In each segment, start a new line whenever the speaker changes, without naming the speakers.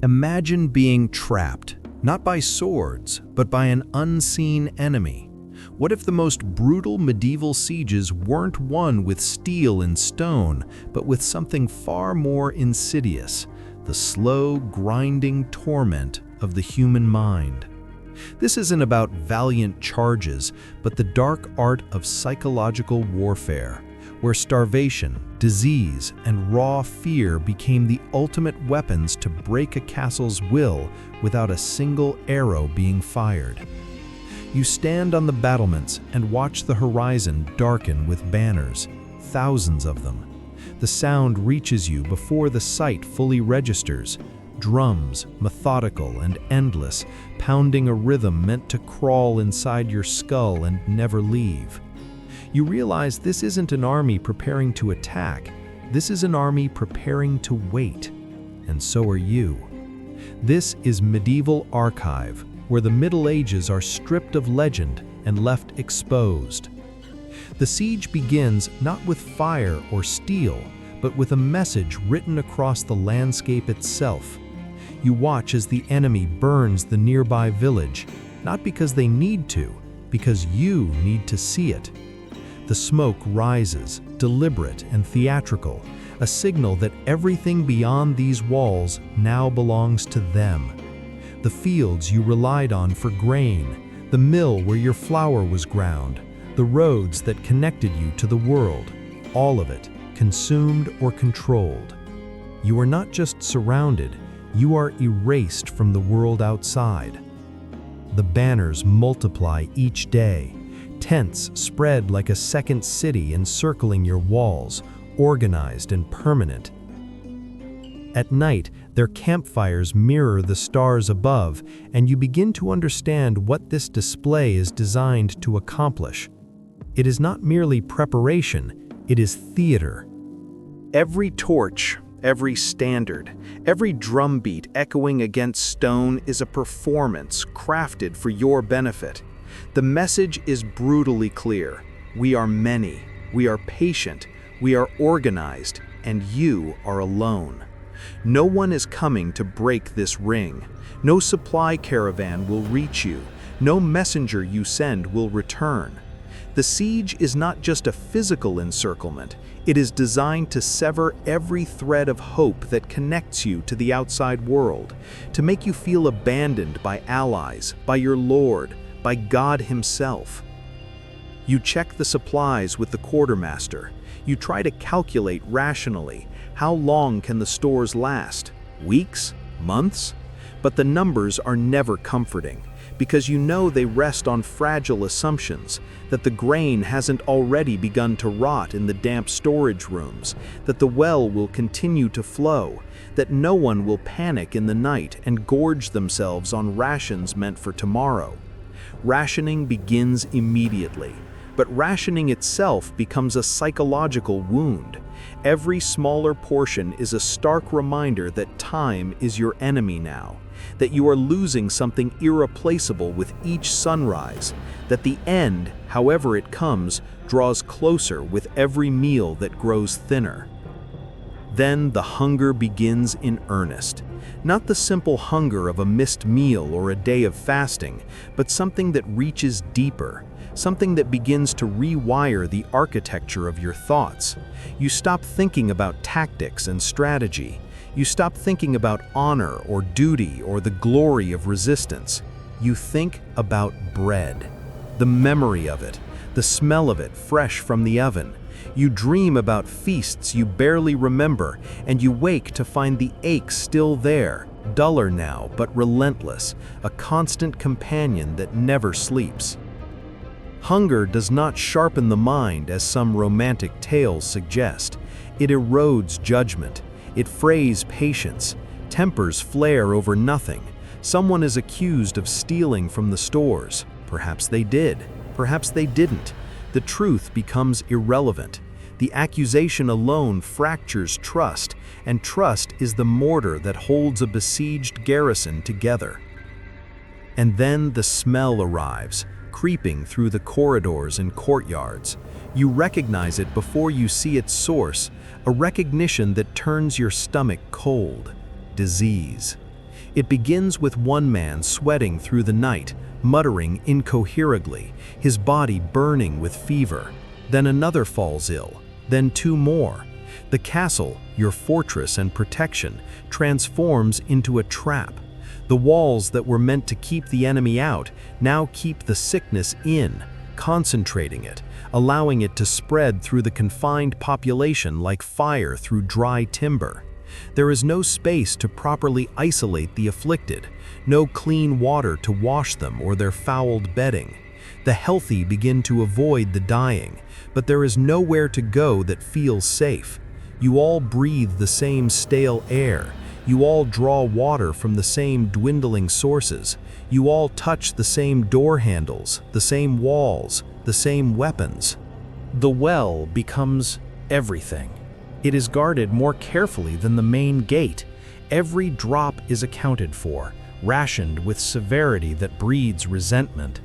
Imagine being trapped, not by swords, but by an unseen enemy. What if the most brutal medieval sieges weren't won with steel and stone, but with something far more insidious, the slow, grinding torment of the human mind? This isn't about valiant charges, but the dark art of psychological warfare, where starvation, disease, and raw fear became the ultimate weapons to break a castle's will without a single arrow being fired. You stand on the battlements and watch the horizon darken with banners, thousands of them. The sound reaches you before the sight fully registers, drums, methodical and endless, pounding a rhythm meant to crawl inside your skull and never leave. You realize this isn't an army preparing to attack, this is an army preparing to wait. And so are you. This is Medieval Archive, where the Middle Ages are stripped of legend and left exposed. The siege begins not with fire or steel, but with a message written across the landscape itself. You watch as the enemy burns the nearby village, not because they need to, because you need to see it. The smoke rises, deliberate and theatrical, a signal that everything beyond these walls now belongs to them. The fields you relied on for grain, the mill where your flour was ground, the roads that connected you to the world, all of it, consumed or controlled. You are not just surrounded, you are erased from the world outside. The banners multiply each day. Tents spread like a second city encircling your walls, organized and permanent. At night, their campfires mirror the stars above, and you begin to understand what this display is designed to accomplish. It is not merely preparation, it is theater. Every torch, every standard, every drumbeat echoing against stone is a performance crafted for your benefit. The message is brutally clear. We are many, we are patient, we are organized, and you are alone. No one is coming to break this ring. No supply caravan will reach you. No messenger you send will return. The siege is not just a physical encirclement. It is designed to sever every thread of hope that connects you to the outside world, to make you feel abandoned by allies, by your lord, by God himself. You check the supplies with the quartermaster. You try to calculate rationally, how long can the stores last? Weeks? Months? But the numbers are never comforting, because you know they rest on fragile assumptions, that the grain hasn't already begun to rot in the damp storage rooms, that the well will continue to flow, that no one will panic in the night and gorge themselves on rations meant for tomorrow. Rationing begins immediately, but rationing itself becomes a psychological wound. Every smaller portion is a stark reminder that time is your enemy now, that you are losing something irreplaceable with each sunrise, that the end, however it comes, draws closer with every meal that grows thinner. Then the hunger begins in earnest. Not the simple hunger of a missed meal or a day of fasting, but something that reaches deeper, something that begins to rewire the architecture of your thoughts. You stop thinking about tactics and strategy. You stop thinking about honor or duty or the glory of resistance. You think about bread, the memory of it, the smell of it fresh from the oven. You dream about feasts you barely remember, and you wake to find the ache still there, duller now but relentless, a constant companion that never sleeps. Hunger does not sharpen the mind as some romantic tales suggest. It erodes judgment. It frays patience. Tempers flare over nothing. Someone is accused of stealing from the stores. Perhaps they did. Perhaps they didn't. The truth becomes irrelevant. The accusation alone fractures trust, and trust is the mortar that holds a besieged garrison together. And then the smell arrives, creeping through the corridors and courtyards. You recognize it before you see its source, a recognition that turns your stomach cold. Disease. It begins with one man sweating through the night, muttering incoherently, his body burning with fever. Then another falls ill, then two more. The castle, your fortress and protection, transforms into a trap. The walls that were meant to keep the enemy out now keep the sickness in, concentrating it, allowing it to spread through the confined population like fire through dry timber. There is no space to properly isolate the afflicted, no clean water to wash them or their fouled bedding. The healthy begin to avoid the dying, but there is nowhere to go that feels safe. You all breathe the same stale air. You all draw water from the same dwindling sources. You all touch the same door handles, the same walls, the same weapons. The well becomes everything. It is guarded more carefully than the main gate. Every drop is accounted for, rationed with severity that breeds resentment.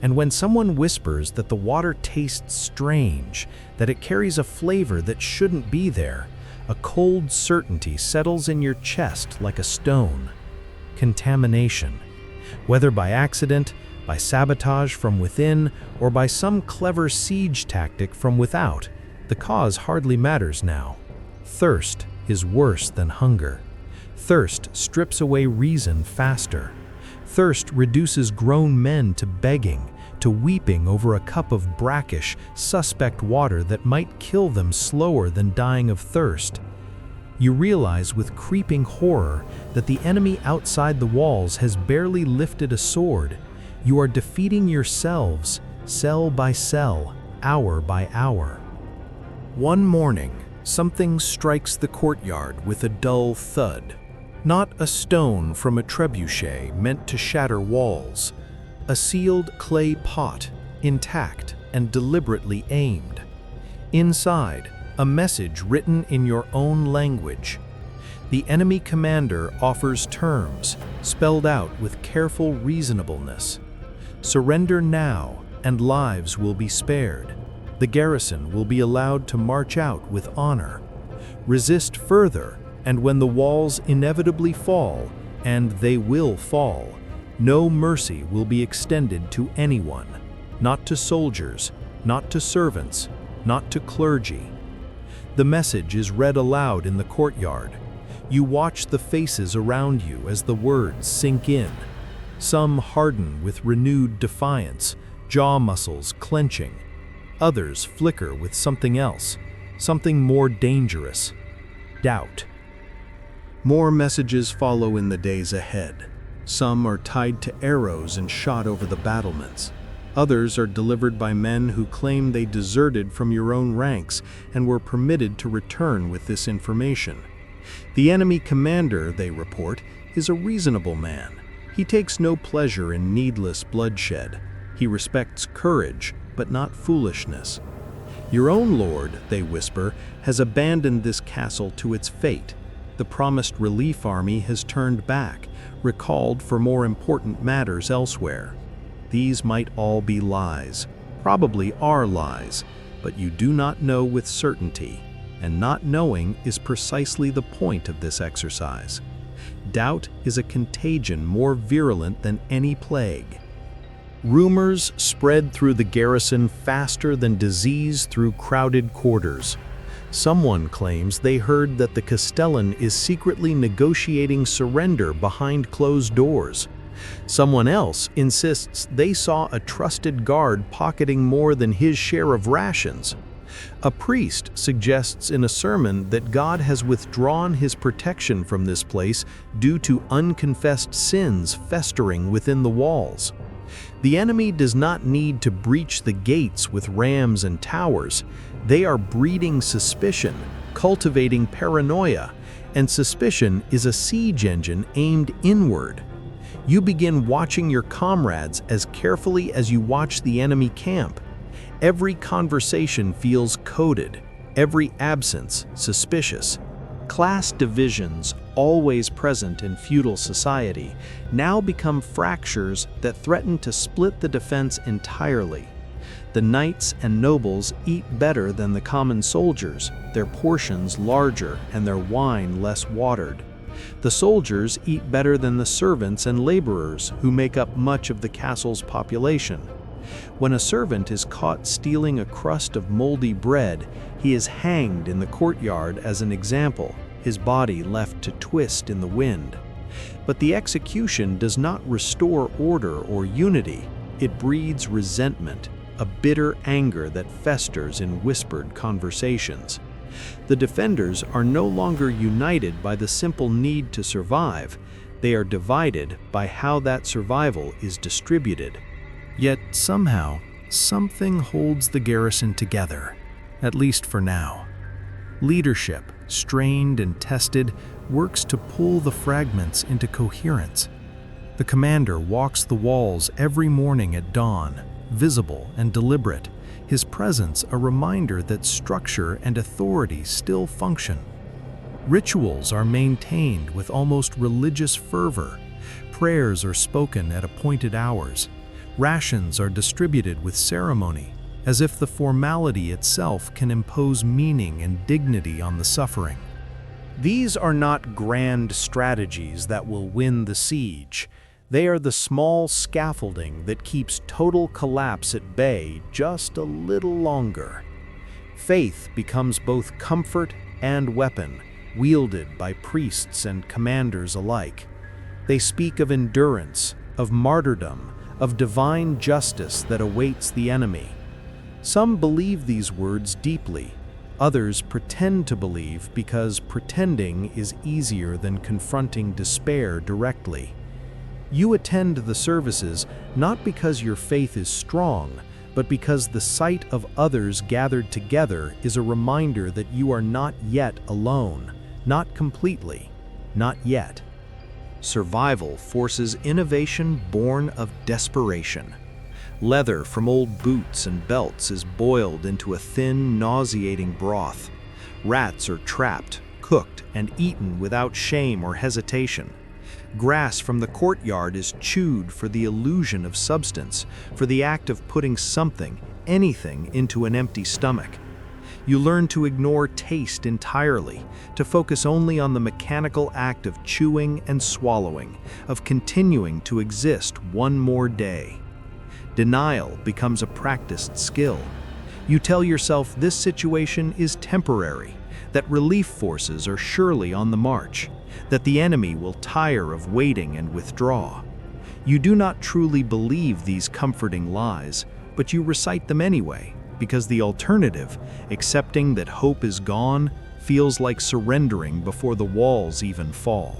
And when someone whispers that the water tastes strange, that it carries a flavor that shouldn't be there, a cold certainty settles in your chest like a stone. Contamination. Whether by accident, by sabotage from within, or by some clever siege tactic from without, the cause hardly matters now. Thirst is worse than hunger. Thirst strips away reason faster. Thirst reduces grown men to begging, to weeping over a cup of brackish, suspect water that might kill them slower than dying of thirst. You realize with creeping horror that the enemy outside the walls has barely lifted a sword. You are defeating yourselves, cell by cell, hour by hour. One morning, something strikes the courtyard with a dull thud. Not a stone from a trebuchet meant to shatter walls. A sealed clay pot, intact and deliberately aimed. Inside, a message written in your own language. The enemy commander offers terms, spelled out with careful reasonableness. Surrender now, and lives will be spared. The garrison will be allowed to march out with honor. Resist further, and when the walls inevitably fall, and they will fall, no mercy will be extended to anyone, not to soldiers, not to servants, not to clergy. The message is read aloud in the courtyard. You watch the faces around you as the words sink in. Some harden with renewed defiance, jaw muscles clenching. Others flicker with something else, something more dangerous: doubt. More messages follow in the days ahead. Some are tied to arrows and shot over the battlements. Others are delivered by men who claim they deserted from your own ranks and were permitted to return with this information. The enemy commander, they report, is a reasonable man. He takes no pleasure in needless bloodshed. He respects courage, but not foolishness. Your own lord, they whisper, has abandoned this castle to its fate. The promised relief army has turned back, recalled for more important matters elsewhere. These might all be lies, probably are lies, but you do not know with certainty, and not knowing is precisely the point of this exercise. Doubt is a contagion more virulent than any plague. Rumors spread through the garrison faster than disease through crowded quarters. Someone claims they heard that the Castellan is secretly negotiating surrender behind closed doors. Someone else insists they saw a trusted guard pocketing more than his share of rations. A priest suggests in a sermon that God has withdrawn his protection from this place due to unconfessed sins festering within the walls. The enemy does not need to breach the gates with rams and towers. They are breeding suspicion, cultivating paranoia, and suspicion is a siege engine aimed inward. You begin watching your comrades as carefully as you watch the enemy camp. Every conversation feels coded, every absence suspicious. Class divisions, always present in feudal society, now become fractures that threaten to split the defense entirely. The knights and nobles eat better than the common soldiers, their portions larger and their wine less watered. The soldiers eat better than the servants and laborers who make up much of the castle's population. When a servant is caught stealing a crust of moldy bread, he is hanged in the courtyard as an example, his body left to twist in the wind. But the execution does not restore order or unity. It breeds resentment, a bitter anger that festers in whispered conversations. The defenders are no longer united by the simple need to survive. They are divided by how that survival is distributed. Yet somehow, something holds the garrison together, at least for now. Leadership, strained and tested, works to pull the fragments into coherence. The commander walks the walls every morning at dawn, visible and deliberate, his presence a reminder that structure and authority still function. Rituals are maintained with almost religious fervor. Prayers are spoken at appointed hours. Rations are distributed with ceremony, as if the formality itself can impose meaning and dignity on the suffering. These are not grand strategies that will win the siege. They are the small scaffolding that keeps total collapse at bay just a little longer. Faith becomes both comfort and weapon, wielded by priests and commanders alike. They speak of endurance, of martyrdom, of divine justice that awaits the enemy. Some believe these words deeply. Others pretend to believe because pretending is easier than confronting despair directly. You attend the services not because your faith is strong, but because the sight of others gathered together is a reminder that you are not yet alone, not completely, not yet. Survival forces innovation born of desperation. Leather from old boots and belts is boiled into a thin, nauseating broth. Rats are trapped, cooked, and eaten without shame or hesitation. Grass from the courtyard is chewed for the illusion of substance, for the act of putting something, anything, into an empty stomach. You learn to ignore taste entirely, to focus only on the mechanical act of chewing and swallowing, of continuing to exist one more day. Denial becomes a practiced skill. You tell yourself this situation is temporary, that relief forces are surely on the march, that the enemy will tire of waiting and withdraw. You do not truly believe these comforting lies, but you recite them anyway, because the alternative, accepting that hope is gone, feels like surrendering before the walls even fall.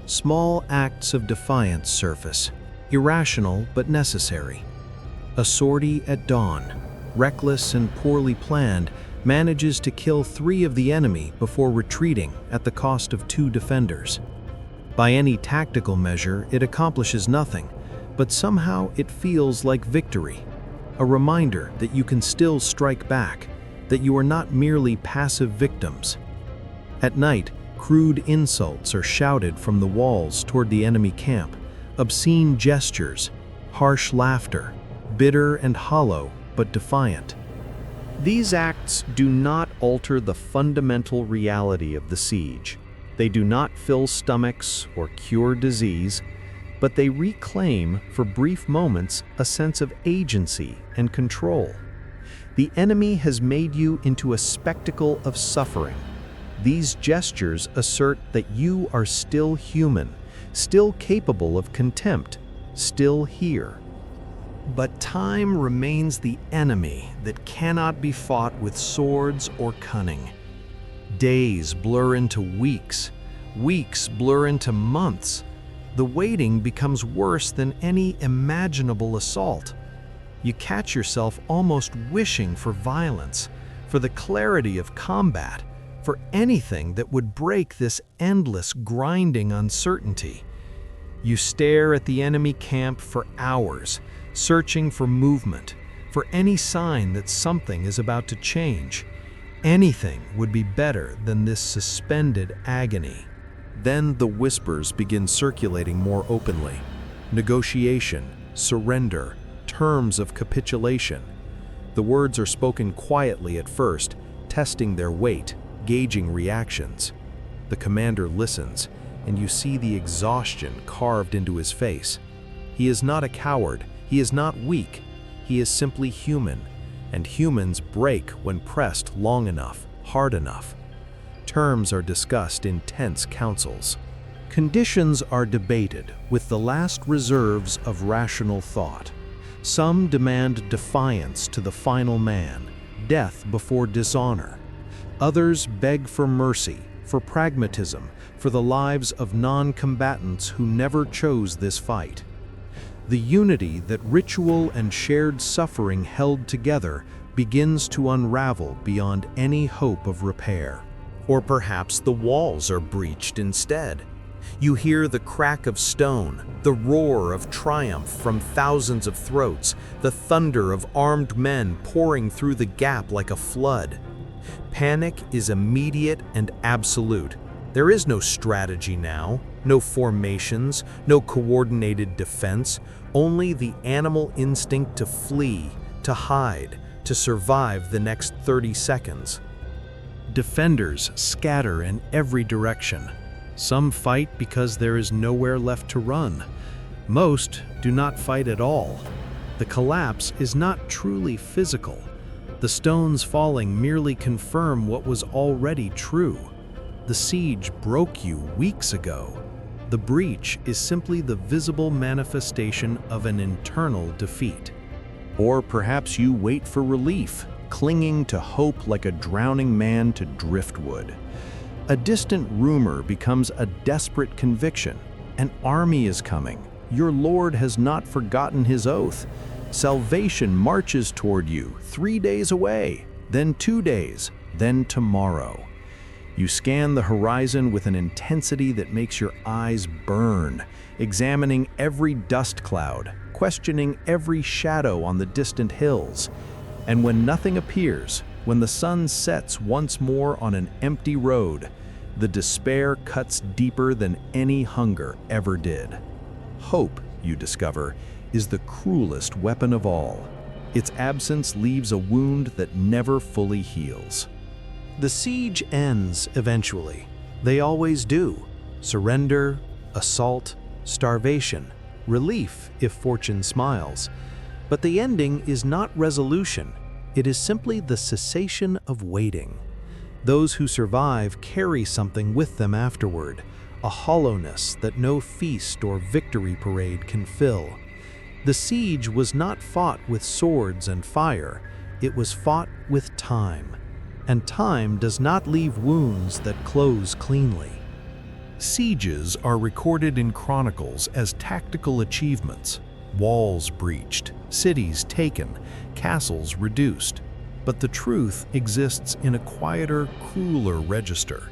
Small acts of defiance surface, irrational but necessary. A sortie at dawn, reckless and poorly planned, manages to kill 3 of the enemy before retreating at the cost of 2 defenders. By any tactical measure, it accomplishes nothing, but somehow it feels like victory. A reminder that you can still strike back, that you are not merely passive victims. At night, crude insults are shouted from the walls toward the enemy camp, obscene gestures, harsh laughter, bitter and hollow but defiant. These acts do not alter the fundamental reality of the siege. They do not fill stomachs or cure disease, but they reclaim, for brief moments, a sense of agency and control. The enemy has made you into a spectacle of suffering. These gestures assert that you are still human, still capable of contempt, still here. But time remains the enemy that cannot be fought with swords or cunning. Days blur into weeks, weeks blur into months. The waiting becomes worse than any imaginable assault. You catch yourself almost wishing for violence, for the clarity of combat, for anything that would break this endless, grinding uncertainty. You stare at the enemy camp for hours, searching for movement, for any sign that something is about to change. Anything would be better than this suspended agony. Then the whispers begin circulating more openly. Negotiation, surrender, terms of capitulation. The words are spoken quietly at first, testing their weight, gauging reactions. The commander listens, and you see the exhaustion carved into his face. He is not a coward, he is not weak, he is simply human, and humans break when pressed long enough, hard enough. Terms are discussed in tense councils. Conditions are debated with the last reserves of rational thought. Some demand defiance to the final man, death before dishonor. Others beg for mercy, for pragmatism, for the lives of non-combatants who never chose this fight. The unity that ritual and shared suffering held together begins to unravel beyond any hope of repair. Or perhaps the walls are breached instead. You hear the crack of stone, the roar of triumph from thousands of throats, the thunder of armed men pouring through the gap like a flood. Panic is immediate and absolute. There is no strategy now, no formations, no coordinated defense, only the animal instinct to flee, to hide, to survive the next 30 seconds. Defenders scatter in every direction. Some fight because there is nowhere left to run. Most do not fight at all. The collapse is not truly physical. The stones falling merely confirm what was already true. The siege broke you weeks ago. The breach is simply the visible manifestation of an internal defeat. Or perhaps you wait for relief, clinging to hope like a drowning man to driftwood. A distant rumor becomes a desperate conviction. An army is coming. Your Lord has not forgotten his oath. Salvation marches toward you 3 days away, then 2 days, then tomorrow. You scan the horizon with an intensity that makes your eyes burn, examining every dust cloud, questioning every shadow on the distant hills. And when nothing appears, when the sun sets once more on an empty road, the despair cuts deeper than any hunger ever did. Hope, you discover, is the cruelest weapon of all. Its absence leaves a wound that never fully heals. The siege ends eventually. They always do. Surrender, assault, starvation, relief if fortune smiles. But the ending is not resolution. It is simply the cessation of waiting. Those who survive carry something with them afterward, a hollowness that no feast or victory parade can fill. The siege was not fought with swords and fire. It was fought with time. And time does not leave wounds that close cleanly. Sieges are recorded in chronicles as tactical achievements. Walls breached, cities taken, castles reduced. But the truth exists in a quieter, crueler register.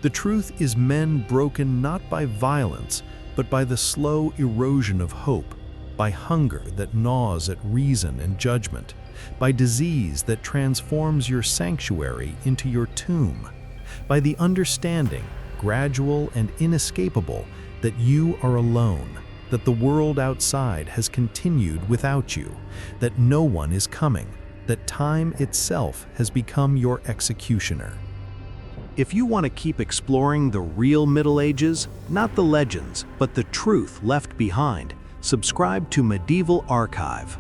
The truth is men broken not by violence, but by the slow erosion of hope, by hunger that gnaws at reason and judgment, by disease that transforms your sanctuary into your tomb, by the understanding, gradual and inescapable, that you are alone, that the world outside has continued without you, that no one is coming, that time itself has become your executioner. If you want to keep exploring the real Middle Ages, not the legends, but the truth left behind, subscribe to Medieval Archive.